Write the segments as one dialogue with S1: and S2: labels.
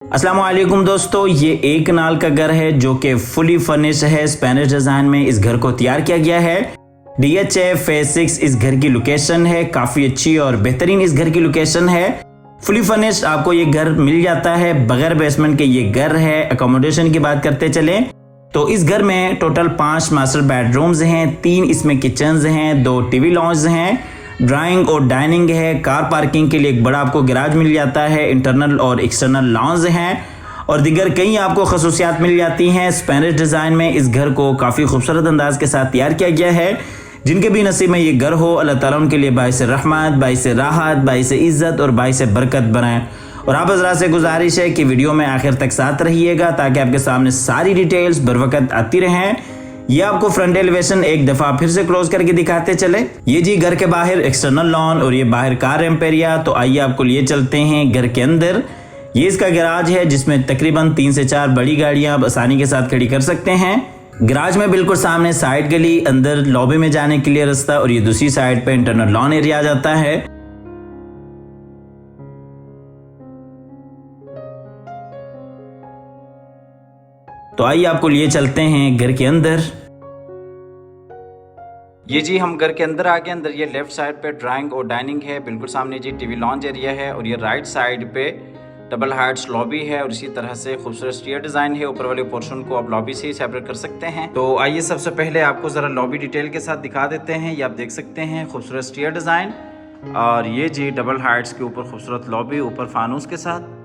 S1: अस्सलामुअलैकुम दोस्तों, ये एक कनाल का घर है जो कि फुली फर्निश्ड है। स्पेनिश डिजाइन में इस घर को तैयार किया गया है। DHA फेज 6 इस घर की लोकेशन है। काफी अच्छी और बेहतरीन इस घर की लोकेशन है। फुली फर्निश्ड आपको ये घर मिल जाता है। बगैर बेसमेंट के ये घर है। अकोमोडेशन की बात करते चले तो इस घर में टोटल 5 मास्टर बेडरूम्स हैं, 3 इसमें किचन्स हैं, 2 टीवी लॉन्ज हैं, ड्राइंग और डाइनिंग है। कार पार्किंग के लिए एक बड़ा आपको गैराज मिल जाता है। इंटरनल और एक्सटर्नल लॉन्ज हैं और दीगर कई आपको खसूसियात मिल जाती हैं। स्पेनिश डिज़ाइन में इस घर को काफ़ी खूबसूरत अंदाज के साथ तैयार किया गया है। जिनके भी नसीब में ये घर हो, अल्लाह ताला उनके लिए बाइस रहमत, बाइस राहत, बाइस इज़्ज़त और बाइस बरकत बनाए। और आप हज़रात से गुजारिश है कि वीडियो में आखिर तक साथ रहिएगा ताकि आपके सामने सारी डिटेल्स बर वक्त आती रहें। ये आपको फ्रंट एलिवेशन एक दफा फिर से क्लोज करके दिखाते चले। ये जी घर के बाहर एक्सटर्नल लॉन और ये बाहर कार एम्पेरिया। तो आइए आपको लिए चलते हैं घर के अंदर। ये इसका गैराज है जिसमें तकरीबन 3 से 4 बड़ी गाड़ियां आप आसानी के साथ खड़ी कर सकते हैं। गैराज में बिल्कुल सामने साइड गली, अंदर लॉबी में जाने के लिए रास्ता और ये दूसरी साइड पे इंटरनल लॉन एरिया आ जाता है। तो आइए आपको लिए चलते हैं घर के अंदर। ये जी हम घर के अंदर आ गए। अंदर ये लेफ्ट साइड पे ड्राइंग और डाइनिंग है, बिल्कुल सामने जी टीवी लॉन्ज एरिया है और ये राइट साइड पे डबल हाइट्स लॉबी है और इसी तरह से खूबसूरत स्टेयर डिज़ाइन है। ऊपर वाले पोर्शन को आप लॉबी से ही सेपरेट कर सकते हैं। तो आइए सबसे पहले आपको ज़रा लॉबी डिटेल के साथ दिखा देते हैं। ये आप देख सकते हैं खूबसूरत स्टेयर डिज़ाइन और ये जी डबल हाइट्स के ऊपर खूबसूरत लॉबी, ऊपर फानूस के साथ।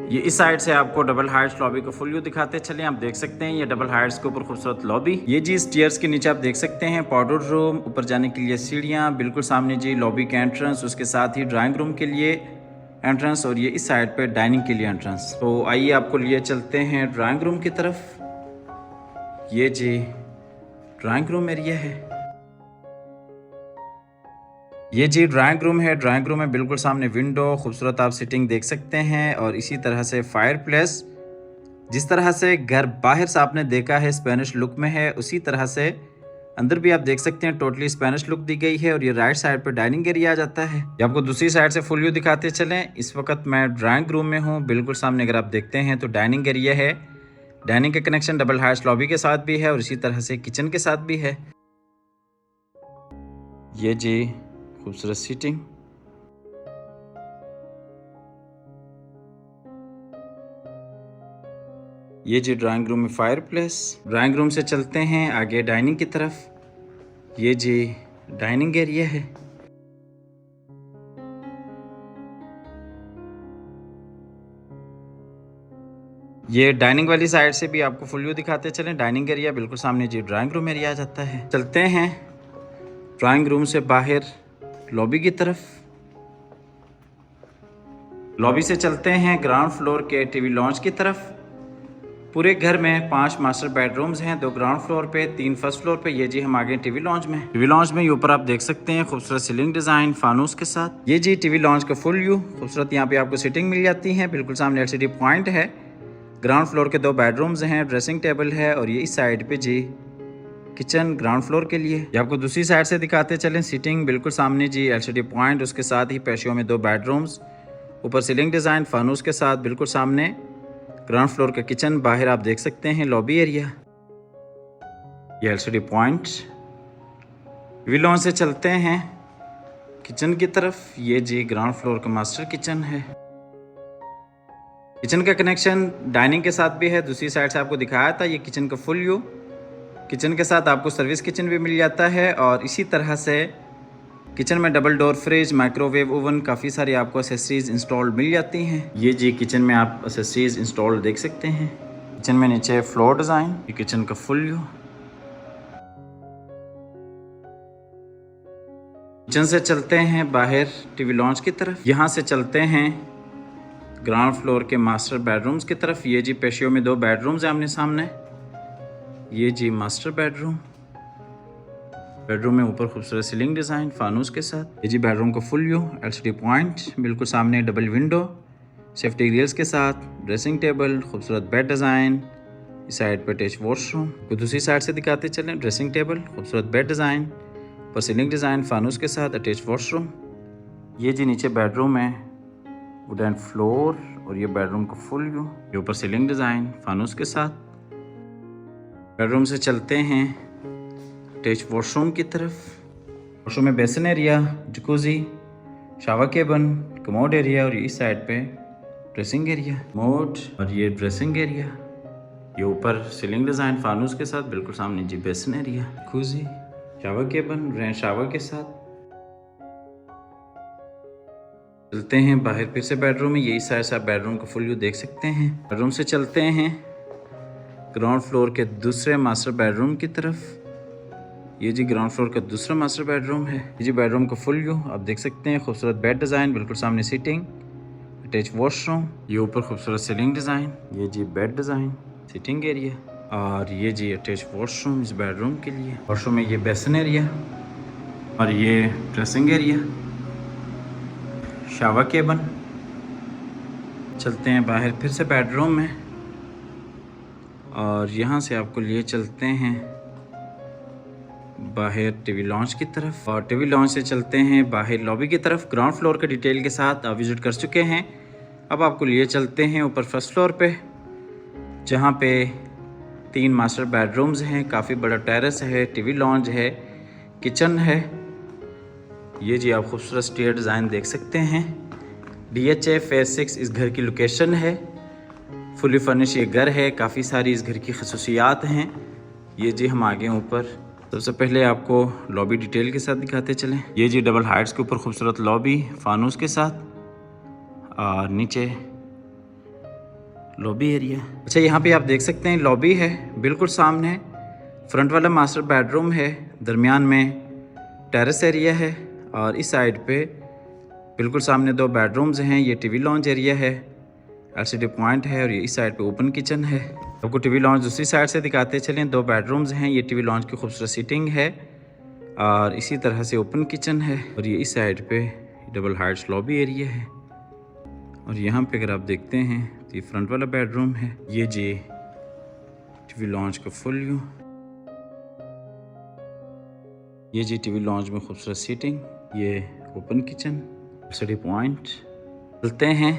S1: ये इस साइड से आपको डबल हाइट्स लॉबी को फुल व्यू दिखाते चले। आप देख सकते हैं ये डबल हाइट्स के ऊपर खूबसूरत लॉबी। ये जी स्टेयर्स के नीचे आप देख सकते हैं पाउडर रूम, ऊपर जाने के लिए सीढ़ियाँ, बिल्कुल सामने जी लॉबी का एंट्रेंस, उसके साथ ही ड्राइंग रूम के लिए एंट्रेंस और ये इस साइड पे डाइनिंग के लिए एंट्रेंस। तो आइए आपको लिए चलते हैं ड्राइंग रूम की तरफ। ये जी ड्राइंग रूम एरिया है। ये जी ड्राइंग रूम है। ड्राइंग रूम में बिल्कुल सामने विंडो, खूबसूरत आप सिटिंग देख सकते हैं और इसी तरह से फायर प्लेस। जिस तरह से घर बाहर से आपने देखा है स्पेनिश लुक में है, उसी तरह से अंदर भी आप देख सकते हैं टोटली स्पेनिश लुक दी गई है। और ये राइट साइड पे डाइनिंग एरिया आ जाता है। ये आपको दूसरी साइड से फुल व्यू दिखाते चलें। इस वक्त मैं ड्राइंग रूम में हूँ। बिल्कुल सामने अगर आप देखते हैं तो डाइनिंग एरिया है। डाइनिंग का कनेक्शन डबल हाइट्स लॉबी के साथ भी है और इसी तरह से किचन के साथ भी है। ये जी खूबसूरत सीटिंग। ये जी ड्राइंग रूम में फायर प्लेस। ड्राइंग रूम से चलते हैं आगे डाइनिंग की तरफ। ये जी डाइनिंग एरिया है। ये डाइनिंग वाली साइड से भी आपको फुल व्यू दिखाते चलें। डाइनिंग एरिया बिल्कुल सामने जी ड्राइंग रूम एरिया आ जाता है। चलते हैं ड्राइंग रूम से बाहर लॉबी की तरफ। लॉबी से चलते हैं ग्राउंड फ्लोर के टीवी लॉन्ज की तरफ। पूरे घर में 5 मास्टर बेडरूम्स हैं, 2 ग्राउंड फ्लोर पे, 3 फर्स्ट फ्लोर पे। ये जी हम आगे टीवी लॉन्ज में। टीवी लॉन्ज में ये ऊपर आप देख सकते हैं खूबसूरत सीलिंग डिजाइन फानूस के साथ। ये जी टीवी लॉन्ज का फुल व्यू। खूबसूरत यहाँ पे आपको सीटिंग मिल जाती है। बिल्कुल सामने LCD पॉइंट है। ग्राउंड फ्लोर के 2 बेडरूम्स हैं, ड्रेसिंग टेबल है और ये इस साइड पे जी किचन ग्राउंड फ्लोर के लिए। ये आपको दूसरी साइड से दिखाते चलें। सीटिंग बिल्कुल सामने जी LCD पॉइंट, उसके साथ ही पेशियों में 2 बेडरूम्स, ऊपर सीलिंग डिज़ाइन फानूस के साथ। बिल्कुल सामने ग्राउंड फ्लोर का किचन, बाहर आप देख सकते हैं लॉबी एरिया। ये LCD पॉइंट। विलों से चलते हैं किचन की तरफ। ये जी ग्राउंड फ्लोर का मास्टर किचन है। किचन का कनेक्शन डाइनिंग के साथ भी है। दूसरी साइड से आपको दिखाया था ये किचन का फुल व्यू। किचन के साथ आपको सर्विस किचन भी मिल जाता है और इसी तरह से किचन में double door fridge, microwave oven, काफ़ी सारी आपको एसेसरीज इंस्टॉल्ड मिल जाती हैं। ये जी किचन में आप एसेसरीज इंस्टॉल्ड देख सकते हैं। किचन में नीचे फ्लोर डिज़ाइन। ये किचन का फुल व्यू। किचन से चलते हैं बाहर टीवी लॉन्ज की तरफ। यहाँ से चलते हैं ग्राउंड फ्लोर के मास्टर बेडरूम्स की तरफ। ये जी पेशियों में 2 बेडरूम्स हैं आमने सामने। ये जी मास्टर बेडरूम। बेडरूम में ऊपर खूबसूरत सीलिंग डिज़ाइन फानूस के साथ। ये जी बेडरूम का फुल व्यू। LCD पॉइंट, बिल्कुल सामने डबल विंडो, सेफ्टी ग्रिल्स के साथ, ड्रेसिंग टेबल, खूबसूरत बेड डिज़ाइन। इस साइड पर अटैच वॉशरूम। को दूसरी साइड से दिखाते चलें। ड्रेसिंग टेबल, खूबसूरत बेड डिज़ाइन, ऊपर सीलिंग डिज़ाइन फानूस के साथ, अटैच वॉशरूम। ये जी नीचे बेडरूम है, वुडन फ्लोर, और ये बेडरूम का फुल व्यू। ये ऊपर सीलिंग डिज़ाइन फानूस के साथ। बेडरूम से चलते हैं अटैच वॉशरूम की तरफ। वॉशरूम में basin area, jacuzzi, shower cabin, commode area, और इस साइड पे ड्रेसिंग एरिया, मोड, और ये ड्रेसिंग एरिया। ये ऊपर सीलिंग डिज़ाइन फानूस के साथ, बिल्कुल सामने जी basin area, jacuzzi, shower cabin, rain shower के साथ। चलते हैं बाहर फिर से बेडरूम में। यही साइड से आप बेडरूम का फुल व्यू देख सकते हैं। बेडरूम से चलते हैं ग्राउंड फ्लोर के दूसरे मास्टर बेडरूम की तरफ। ये जी ग्राउंड फ्लोर का दूसरा मास्टर बेडरूम है। ये जी बेडरूम का फुल व्यू आप देख सकते हैं। खूबसूरत बेड डिज़ाइन, बिल्कुल सामने सीटिंग, अटैच वॉशरूम, ये ऊपर खूबसूरत सीलिंग डिज़ाइन, ये जी बेड डिज़ाइन, सीटिंग एरिया, और ये जी अटैच वॉशरूम इस बेडरूम के लिए। वॉशरूम में ये बेसिन एरिया, और ये ड्रेसिंग एरिया, शावर केबिन। चलते हैं बाहर फिर से बेडरूम में, और यहाँ से आपको लिए चलते हैं बाहर टीवी लॉन्च की तरफ, और टीवी लॉन्च से चलते हैं बाहर लॉबी की तरफ। ग्राउंड फ्लोर का डिटेल के साथ आप विज़िट कर चुके हैं। अब आपको लिए चलते हैं ऊपर फर्स्ट फ्लोर पे, जहाँ पे 3 मास्टर बेडरूम्स हैं, काफ़ी बड़ा टेरेस है, टीवी लॉन्च है, किचन है। ये जी आप खूबसूरत स्टेयर डिज़ाइन देख सकते हैं। DHA फेज 6 इस घर की लोकेशन है। फुली फर्निश ये घर है, काफ़ी सारी इस घर की खसूसियात हैं। ये जी हम आगे ऊपर सबसे पहले आपको लॉबी डिटेल के साथ दिखाते चलें। ये जी डबल हाइट्स के ऊपर खूबसूरत लॉबी फानूस के साथ, और नीचे लॉबी एरिया। अच्छा, यहाँ पे आप देख सकते हैं लॉबी है, बिल्कुल सामने फ्रंट वाला मास्टर बेडरूम है, दरमियान में टेरेस एरिया है, और इस साइड पे बिल्कुल सामने 2 बेडरूम्स हैं। ये टीवी लॉन्च एरिया है, LCD पॉइंट है, और ये इस साइड पे ओपन किचन है। आपको टीवी लॉन्च दूसरी साइड से दिखाते चलें। 2 बेडरूम्स हैं, ये टीवी लॉन्च की खूबसूरत सीटिंग है, और इसी तरह से ओपन किचन है, और ये इस साइड पे डबल हाइट्स लॉबी एरिया है। और यहाँ पे अगर आप देखते हैं तो ये फ्रंट वाला बेडरूम है। ये जी टीवी लॉन्च का फुल व्यू। ये जी टीवी लॉन्च में खूबसूरत सीटिंग, ये ओपन किचन, LCD पॉइंट। चलते हैं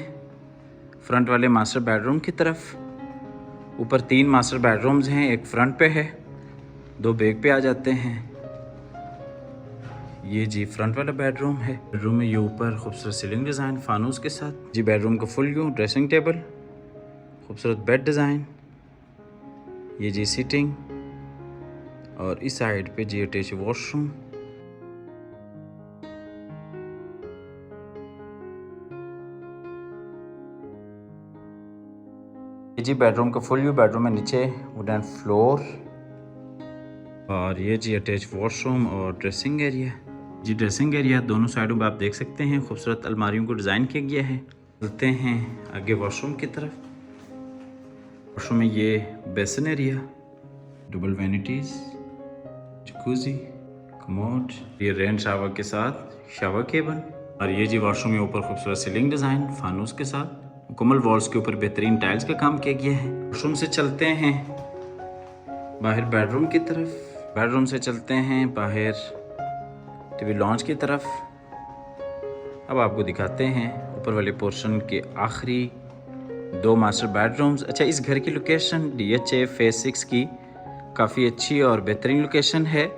S1: फ्रंट वाले मास्टर बेडरूम की तरफ। ऊपर 3 मास्टर बेडरूम्स हैं, एक फ्रंट पे है, 2 बैक पे आ जाते हैं। ये जी फ्रंट वाला बेडरूम है। बेडरूम में ये ऊपर खूबसूरत सीलिंग डिज़ाइन फानूस के साथ। जी बेडरूम का फुल व्यू, ड्रेसिंग टेबल, खूबसूरत बेड डिज़ाइन, ये जी सीटिंग, और इस साइड पे जी अटैच वॉशरूम। ये जी बेडरूम का फुल व्यू। बेडरूम में नीचे वुडन फ्लोर, और ये जी अटैच वॉशरूम और ड्रेसिंग एरिया। जी ड्रेसिंग एरिया दोनों साइडों में आप देख सकते हैं, खूबसूरत अलमारियों को डिज़ाइन किया गया है। चलते हैं आगे वॉशरूम की तरफ। वॉशरूम में ये basin area, double vanities, jacuzzi, commode, ये रेन शावर के साथ शावर केबिन, और ये जी वॉशरूम में ऊपर खूबसूरत सीलिंग डिज़ाइन फानूस के साथ। मुकम्मल वॉल्स के ऊपर बेहतरीन टाइल्स का काम किया गया है। वॉशरूम से चलते हैं बाहर बेडरूम की तरफ। बेडरूम से चलते हैं बाहर टीवी लॉन्च की तरफ। अब आपको दिखाते हैं ऊपर वाले पोर्शन के आखिरी 2 मास्टर बेडरूम्स। अच्छा, इस घर की लोकेशन DHA फेज 6 की काफ़ी अच्छी और बेहतरीन लोकेशन है,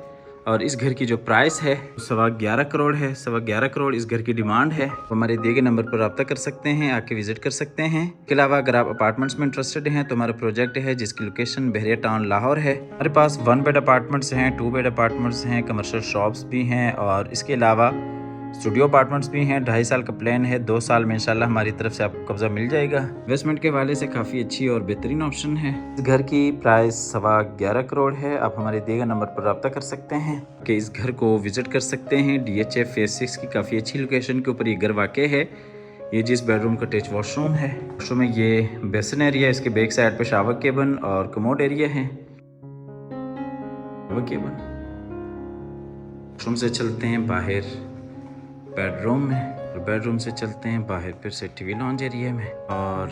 S1: और इस घर की जो प्राइस है 11.25 करोड़ है। 11.25 करोड़ इस घर की डिमांड है। हमारे दिए गए नंबर पर रब्ता कर सकते हैं, आके विजिट कर सकते हैं। इसके अलावा अगर आप अपार्टमेंट्स में इंटरेस्टेड हैं तो हमारा प्रोजेक्ट है जिसकी लोकेशन बहरिया टाउन लाहौर है। हमारे पास 1 बेड अपार्टमेंट्स हैं, 2 बेड अपार्टमेंट्स हैं, कमर्शियल शॉप्स भी हैं, और इसके अलावा स्टूडियो अपार्टमेंट्स भी हैं। 2.5 साल का प्लान है, 2 साल में इंशाल्लाह हमारी तरफ से आपको कब्जा मिल जाएगा। इन्वेस्टमेंट के हवाले से काफ़ी अच्छी और बेहतरीन ऑप्शन है। इस घर की प्राइस 11.25 करोड़ है। आप हमारे दिए गए नंबर पर रब्ता कर सकते हैं कि इस घर को विजिट कर सकते हैं। DHA फेज 6 की काफ़ी अच्छी लोकेशन के ऊपर ये घर वाक़ है। ये जिस बेडरूम का अटैच वॉशरूम है। वॉशरूम में ये बेसिन एरिया, इसके बैक साइड पे शावर केबिन और कमोड एरिया है। Shower cabin. वॉशरूम से चलते हैं बाहर बेडरूम में, और बेडरूम से चलते हैं बाहर फिर से टीवी लॉन्च एरिया में, और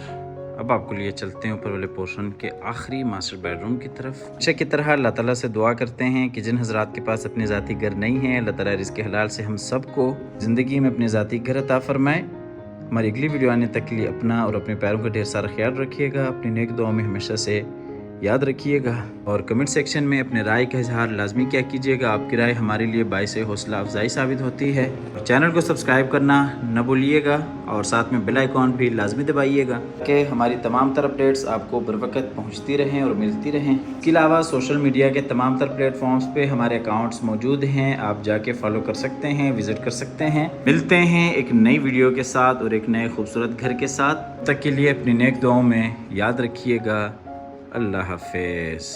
S1: अब आपको लिए चलते हैं ऊपर वाले पोर्शन के आखिरी मास्टर बेडरूम की तरफ। अच्छा की तरह अल्लाह ताला से दुआ करते हैं कि जिन हजरात के पास अपने ज़ाती घर नहीं है, अल्लाह ताला रिज़्क़ हलाल से हम सबको ज़िंदगी में अपने ज़ाती घर अता फरमाए। हमारी अगली वीडियो आने तक के लिए अपना और अपने पैरों का ढेर सारा ख्याल रखिएगा। अपनी नेक दुआ में हमेशा से याद रखिएगा और कमेंट सेक्शन में अपने राय का इजहार लाजमी क्या कीजिएगा। आपकी राय हमारे लिए बाइस हौसला अफजाई साबित होती है। चैनल को सब्सक्राइब करना न भूलिएगा और साथ में बेल आइकॉन भी लाजमी दबाइएगा कि हमारी तमाम तर अपडेट्स आपको बर वक्त पहुँचती रहें और मिलती रहें। इसके अलावा सोशल मीडिया के तमाम तर प्लेटफॉर्म्स पे हमारे अकाउंट्स मौजूद हैं, आप जाके फॉलो कर सकते हैं, विजिट कर सकते हैं। मिलते हैं एक नई वीडियो के साथ और एक नए खूबसूरत घर के साथ। तब तक के लिए अपनी नेक दुआओं में याद रखिएगा। अल्लाह हाफिज़।